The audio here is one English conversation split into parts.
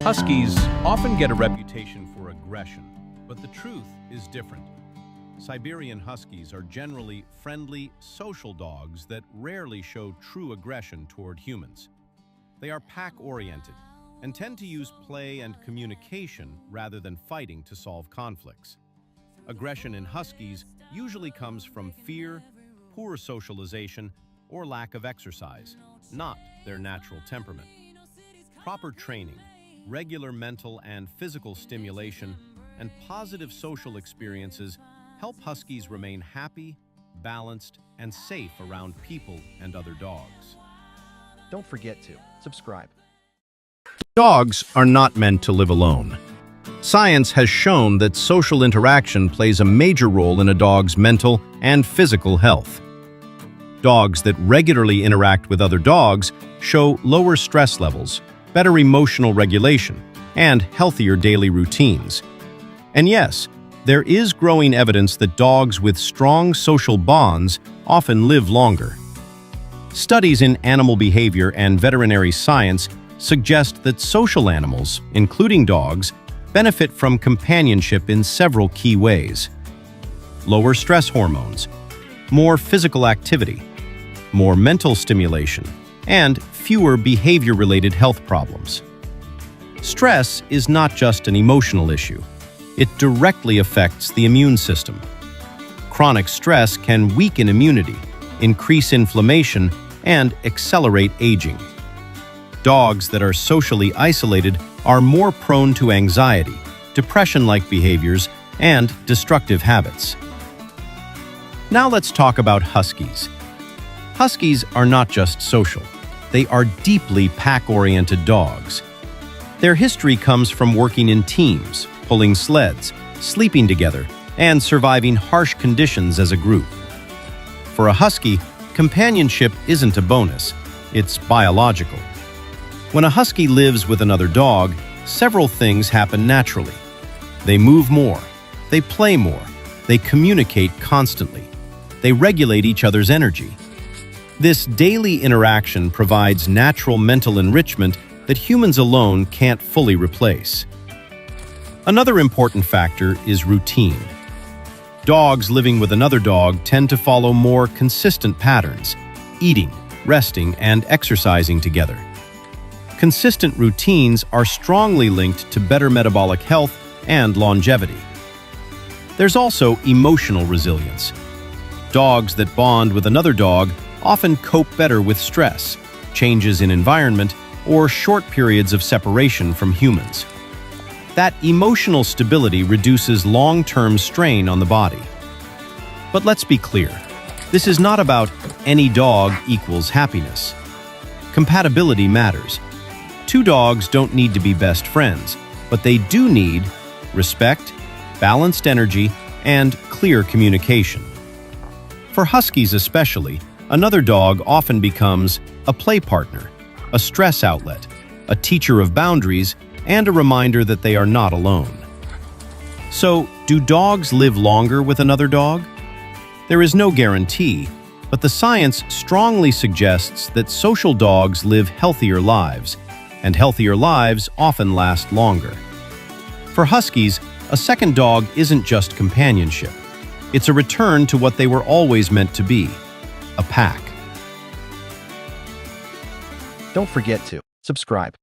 Huskies often get a reputation for aggression, but the truth is different. Siberian Huskies are generally friendly, social dogs that rarely show true aggression toward humans. They are pack-oriented and tend to use play and communication rather than fighting to solve conflicts. Aggression in Huskies usually comes from fear, poor socialization, or lack of exercise, not their natural temperament. Proper training, regular mental and physical stimulation, and positive social experiences help Huskies remain happy, balanced, and safe around people and other dogs. Don't forget to subscribe. Dogs are not meant to live alone. Science has shown that social interaction plays a major role in a dog's mental and physical health. Dogs that regularly interact with other dogs show lower stress levels, better emotional regulation, and healthier daily routines. And yes, there is growing evidence that dogs with strong social bonds often live longer. Studies in animal behavior and veterinary science suggest that social animals, including dogs, benefit from companionship in several key ways. Lower stress hormones, more physical activity, more mental stimulation, and fewer behavior-related health problems. Stress is not just an emotional issue. It directly affects the immune system. Chronic stress can weaken immunity, increase inflammation, and accelerate aging. Dogs that are socially isolated are more prone to anxiety, depression-like behaviors, and destructive habits. Now let's talk about Huskies. Huskies are not just social. They are deeply pack-oriented dogs. Their history comes from working in teams, pulling sleds, sleeping together, and surviving harsh conditions as a group. For a Husky, companionship isn't a bonus, it's biological. When a Husky lives with another dog, several things happen naturally. They move more, they play more, they communicate constantly, they regulate each other's energy. This daily interaction provides natural mental enrichment that humans alone can't fully replace. Another important factor is routine. Dogs living with another dog tend to follow more consistent patterns, eating, resting, and exercising together. Consistent routines are strongly linked to better metabolic health and longevity. There's also emotional resilience. Dogs that bond with another dog often cope better with stress, changes in environment, or short periods of separation from humans. That emotional stability reduces long-term strain on the body. But let's be clear, this is not about any dog equals happiness. Compatibility matters. Two dogs don't need to be best friends, but they do need respect, balanced energy, and clear communication. For Huskies especially, another dog often becomes a play partner, a stress outlet, a teacher of boundaries, and a reminder that they are not alone. So, do dogs live longer with another dog? There is no guarantee, but the science strongly suggests that social dogs live healthier lives, and healthier lives often last longer. For Huskies, a second dog isn't just companionship. It's a return to what they were always meant to be, a pack. Don't forget to subscribe.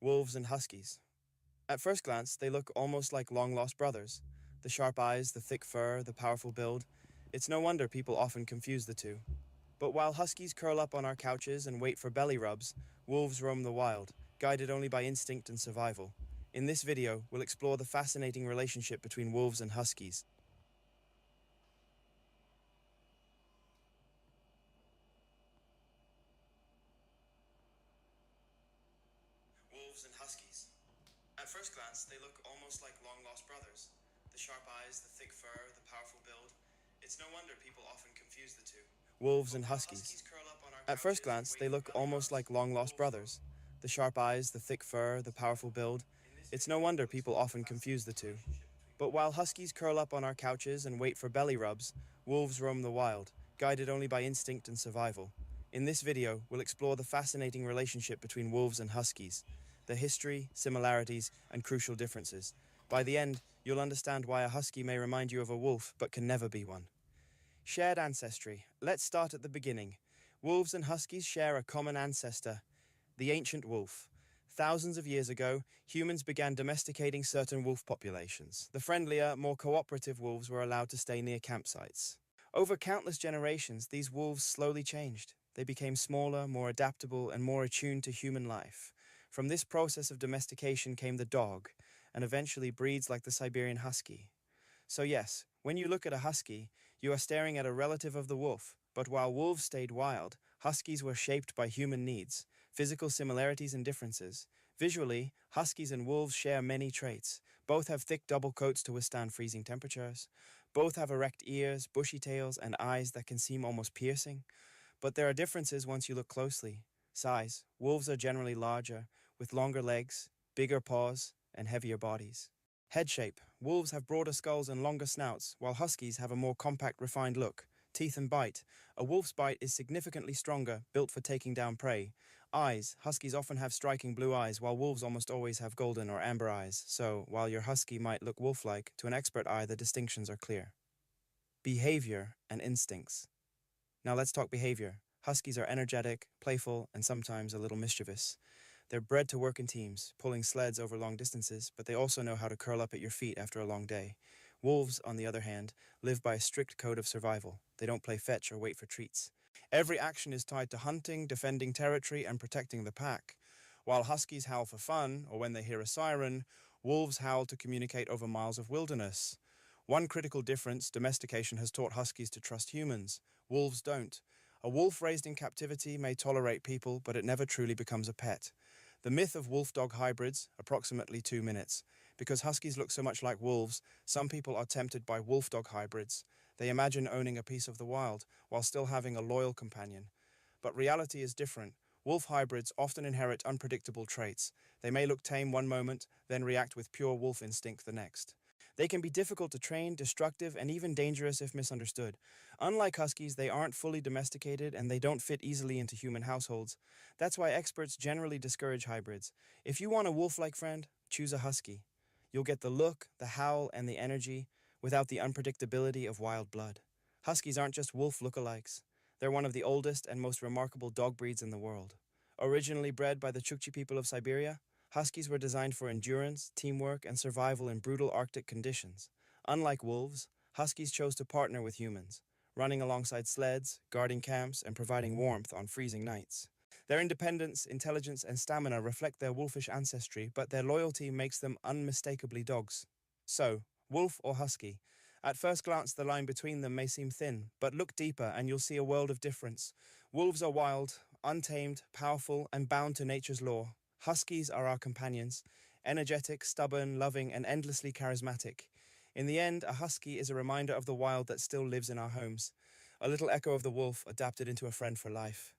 Wolves and huskies. At first glance, they look almost like long-lost brothers. The sharp eyes, the thick fur, the powerful build. It's no wonder people often confuse the two. But while huskies curl up on our couches and wait for belly rubs, wolves roam the wild, guided only by instinct and survival. In this video, we'll explore the fascinating relationship between wolves and huskies. Wolves and huskies. At first glance, they look almost like long-lost brothers. The sharp eyes, the thick fur, the powerful build. It's no wonder people often confuse the two. Wolves and huskies. At first glance, they look almost like long-lost brothers. The sharp eyes, the thick fur, the powerful build. It's no wonder people often confuse the two. But while huskies curl up on our couches and wait for belly rubs, wolves roam the wild, guided only by instinct and survival. In this video, we'll explore the fascinating relationship between wolves and huskies, their history, similarities, and crucial differences. By the end, you'll understand why a husky may remind you of a wolf but can never be one. Shared ancestry. Let's start at the beginning. Wolves and huskies share a common ancestor, the ancient wolf. Thousands of years ago, humans began domesticating certain wolf populations. The friendlier, more cooperative wolves were allowed to stay near campsites. Over countless generations, these wolves slowly changed. They became smaller, more adaptable, and more attuned to human life. From this process of domestication came the dog, and eventually breeds like the Siberian husky. So yes, when you look at a husky, you are staring at a relative of the wolf. But while wolves stayed wild, huskies were shaped by human needs, physical similarities and differences. Visually, huskies and wolves share many traits. Both have thick double coats to withstand freezing temperatures. Both have erect ears, bushy tails, and eyes that can seem almost piercing. But there are differences once you look closely. Size. Wolves are generally larger, with longer legs, bigger paws, and heavier bodies. Head shape. Wolves have broader skulls and longer snouts, while huskies have a more compact, refined look. Teeth and bite. A wolf's bite is significantly stronger, built for taking down prey. Eyes. Huskies often have striking blue eyes, while wolves almost always have golden or amber eyes. So, while your husky might look wolf-like, to an expert eye the distinctions are clear. Behavior and instincts. Now let's talk behavior. Huskies are energetic, playful, and sometimes a little mischievous. They're bred to work in teams, pulling sleds over long distances, but they also know how to curl up at your feet after a long day. Wolves, on the other hand, live by a strict code of survival. They don't play fetch or wait for treats. Every action is tied to hunting, defending territory, and protecting the pack. While huskies howl for fun, or when they hear a siren, wolves howl to communicate over miles of wilderness. One critical difference: domestication has taught huskies to trust humans. Wolves don't. A wolf raised in captivity may tolerate people, but it never truly becomes a pet. The myth of wolf-dog hybrids, approximately 2 minutes. Because huskies look so much like wolves, some people are tempted by wolf-dog hybrids. They imagine owning a piece of the wild, while still having a loyal companion. But reality is different. Wolf hybrids often inherit unpredictable traits. They may look tame one moment, then react with pure wolf instinct the next. They can be difficult to train, destructive, and even dangerous if misunderstood. Unlike huskies, they aren't fully domesticated and they don't fit easily into human households. That's why experts generally discourage hybrids. If you want a wolf-like friend, choose a husky. You'll get the look, the howl, and the energy without the unpredictability of wild blood. Huskies aren't just wolf lookalikes. They're one of the oldest and most remarkable dog breeds in the world. Originally bred by the Chukchi people of Siberia, huskies were designed for endurance, teamwork, and survival in brutal Arctic conditions. Unlike wolves, huskies chose to partner with humans, running alongside sleds, guarding camps, and providing warmth on freezing nights. Their independence, intelligence, and stamina reflect their wolfish ancestry, but their loyalty makes them unmistakably dogs. So, wolf or husky? At first glance, the line between them may seem thin, but look deeper and you'll see a world of difference. Wolves are wild, untamed, powerful, and bound to nature's law. Huskies are our companions, energetic, stubborn, loving, and endlessly charismatic. In the end, a husky is a reminder of the wild that still lives in our homes, a little echo of the wolf adapted into a friend for life.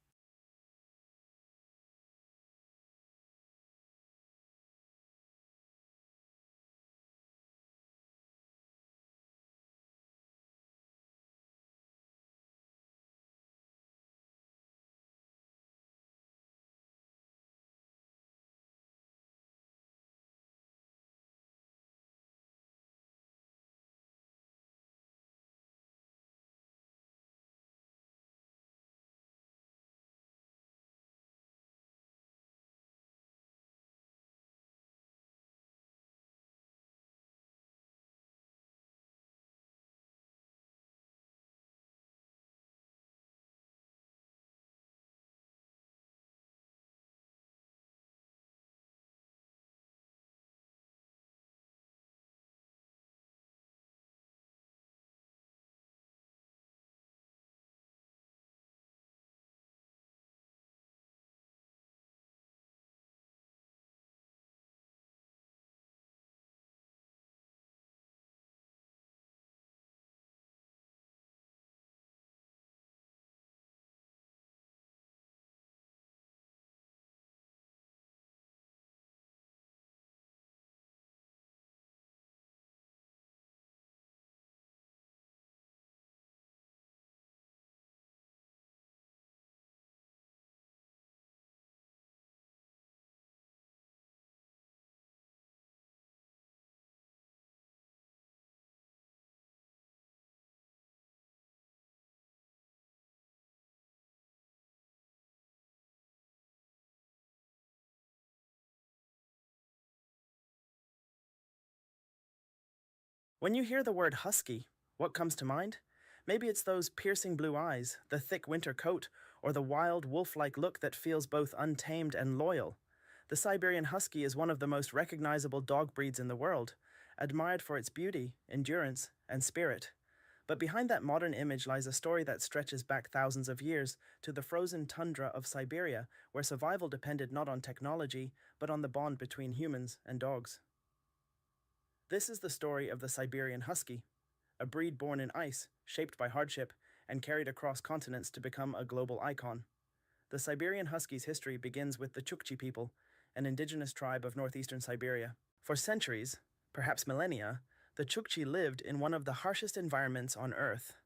When you hear the word husky, what comes to mind? Maybe it's those piercing blue eyes, the thick winter coat, or the wild wolf-like look that feels both untamed and loyal. The Siberian Husky is one of the most recognizable dog breeds in the world, admired for its beauty, endurance, and spirit. But behind that modern image lies a story that stretches back thousands of years to the frozen tundra of Siberia, where survival depended not on technology, but on the bond between humans and dogs. This is the story of the Siberian Husky, a breed born in ice, shaped by hardship, and carried across continents to become a global icon. The Siberian Husky's history begins with the Chukchi people, an indigenous tribe of northeastern Siberia. For centuries, perhaps millennia, the Chukchi lived in one of the harshest environments on Earth.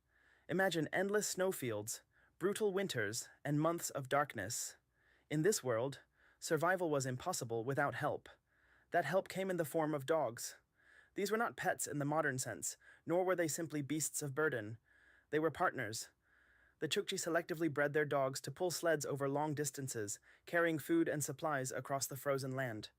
Imagine endless snowfields, brutal winters, and months of darkness. In this world, survival was impossible without help. That help came in the form of dogs. These were not pets in the modern sense, nor were they simply beasts of burden. They were partners. The Chukchi selectively bred their dogs to pull sleds over long distances, carrying food and supplies across the frozen land.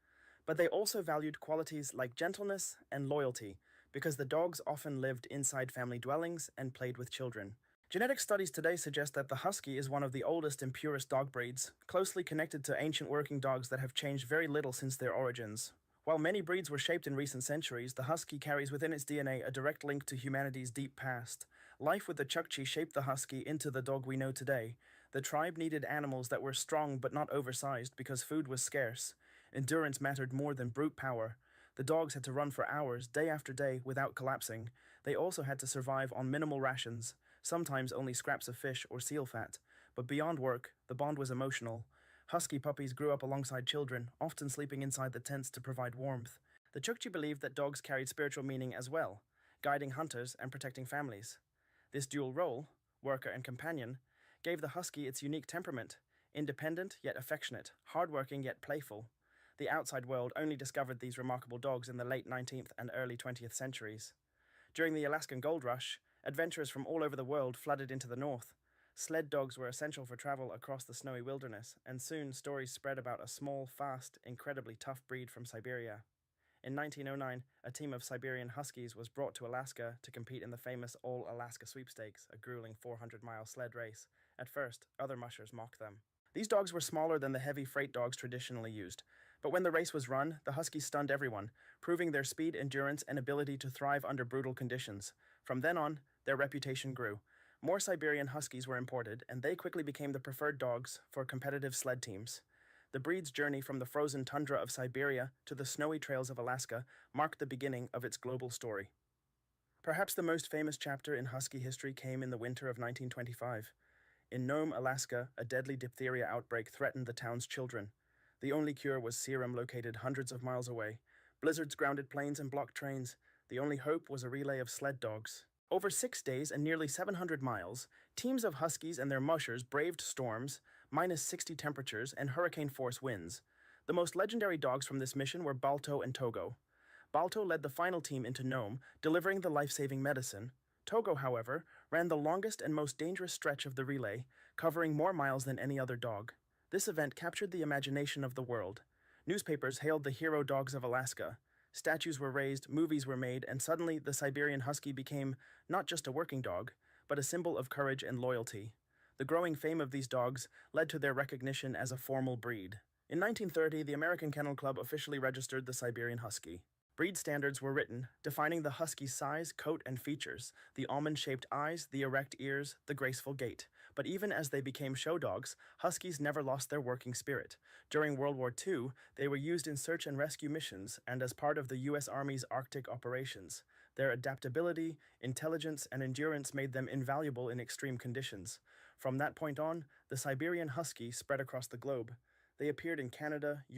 But they also valued qualities like gentleness and loyalty, because the dogs often lived inside family dwellings and played with children. Genetic studies today suggest that the Husky is one of the oldest and purest dog breeds, closely connected to ancient working dogs that have changed very little since their origins. While many breeds were shaped in recent centuries, the Husky carries within its DNA a direct link to humanity's deep past. Life with the Chukchi shaped the Husky into the dog we know today. The tribe needed animals that were strong but not oversized because food was scarce. Endurance mattered more than brute power. The dogs had to run for hours, day after day, without collapsing. They also had to survive on minimal rations, sometimes only scraps of fish or seal fat. But beyond work, the bond was emotional. Husky puppies grew up alongside children, often sleeping inside the tents to provide warmth. The Chukchi believed that dogs carried spiritual meaning as well, guiding hunters and protecting families. This dual role, worker and companion, gave the Husky its unique temperament, independent yet affectionate, hardworking yet playful. The outside world only discovered these remarkable dogs in the late 19th and early 20th centuries. During the Alaskan Gold Rush, adventurers from all over the world flooded into the north. Sled dogs were essential for travel across the snowy wilderness, and soon stories spread about a small, fast, incredibly tough breed from Siberia. In 1909, a team of Siberian Huskies was brought to Alaska to compete in the famous All-Alaska Sweepstakes, a grueling 400-mile sled race. At first, other mushers mocked them. These dogs were smaller than the heavy freight dogs traditionally used, but when the race was run, the Huskies stunned everyone, proving their speed, endurance, and ability to thrive under brutal conditions. From then on, their reputation grew. More Siberian Huskies were imported, and they quickly became the preferred dogs for competitive sled teams. The breed's journey from the frozen tundra of Siberia to the snowy trails of Alaska marked the beginning of its global story. Perhaps the most famous chapter in Husky history came in the winter of 1925. In Nome, Alaska, a deadly diphtheria outbreak threatened the town's children. The only cure was serum located hundreds of miles away. Blizzards grounded planes and blocked trains. The only hope was a relay of sled dogs. Over 6 days and nearly 700 miles, teams of Huskies and their mushers braved storms, -60 temperatures, and hurricane-force winds. The most legendary dogs from this mission were Balto and Togo. Balto led the final team into Nome, delivering the life-saving medicine. Togo, however, ran the longest and most dangerous stretch of the relay, covering more miles than any other dog. This event captured the imagination of the world. Newspapers hailed the hero dogs of Alaska. Statues were raised, movies were made, and suddenly the Siberian Husky became not just a working dog, but a symbol of courage and loyalty. The growing fame of these dogs led to their recognition as a formal breed. In 1930, the American Kennel Club officially registered the Siberian Husky. Breed standards were written, defining the Husky's size, coat, and features, the almond-shaped eyes, the erect ears, the graceful gait. But even as they became show dogs, Huskies never lost their working spirit. During World War II, they were used in search and rescue missions and as part of the U.S. Army's Arctic operations. Their adaptability, intelligence, and endurance made them invaluable in extreme conditions. From that point on, the Siberian Husky spread across the globe. They appeared in Canada, Europe,